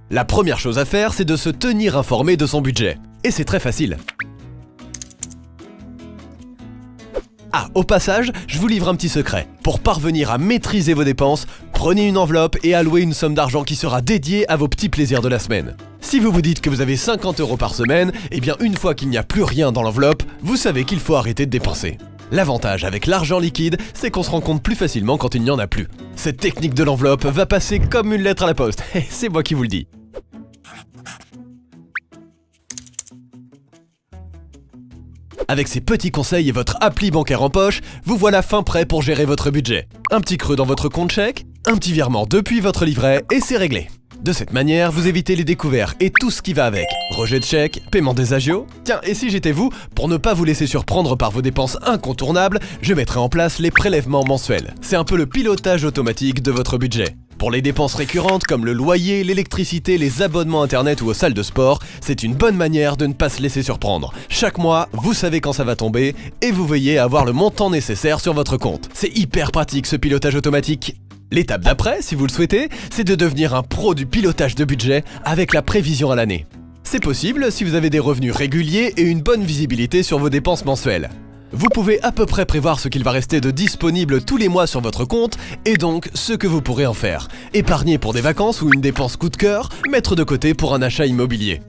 La première chose à faire, c'est de se tenir informé de son budget. Et c'est très facile. Ah, au passage, je vous livre un petit secret. Pour parvenir à maîtriser vos dépenses, prenez une enveloppe et allouez une somme d'argent qui sera dédiée à vos petits plaisirs de la semaine. Si vous vous dites que vous avez 50 € par semaine, eh bien une fois qu'il n'y a plus rien dans l'enveloppe, vous savez qu'il faut arrêter de dépenser. L'avantage avec l'argent liquide, c'est qu'on se rend compte plus facilement quand il n'y en a plus. Cette technique de l'enveloppe va passer comme une lettre à la poste, et c'est moi qui vous le dis. Avec ces petits conseils et votre appli bancaire en poche, vous voilà fin prêt pour gérer votre budget. Un petit creux dans votre compte chèque, un petit virement depuis votre livret et c'est réglé. De cette manière, vous évitez les découverts et tout ce qui va avec. Rejet de chèque, paiement des agios. Tiens, et si j'étais vous, pour ne pas vous laisser surprendre par vos dépenses incontournables, je mettrais en place les prélèvements mensuels. C'est un peu le pilotage automatique de votre budget. Pour les dépenses récurrentes comme le loyer, l'électricité, les abonnements internet ou aux salles de sport, c'est une bonne manière de ne pas se laisser surprendre. Chaque mois, vous savez quand ça va tomber et vous veillez à avoir le montant nécessaire sur votre compte. C'est hyper pratique ce pilotage automatique. L'étape d'après, si vous le souhaitez, c'est de devenir un pro du pilotage de budget avec la prévision à l'année. C'est possible si vous avez des revenus réguliers et une bonne visibilité sur vos dépenses mensuelles. Vous pouvez à peu près prévoir ce qu'il va rester de disponible tous les mois sur votre compte et donc ce que vous pourrez en faire. Épargner pour des vacances ou une dépense coup de cœur, mettre de côté pour un achat immobilier.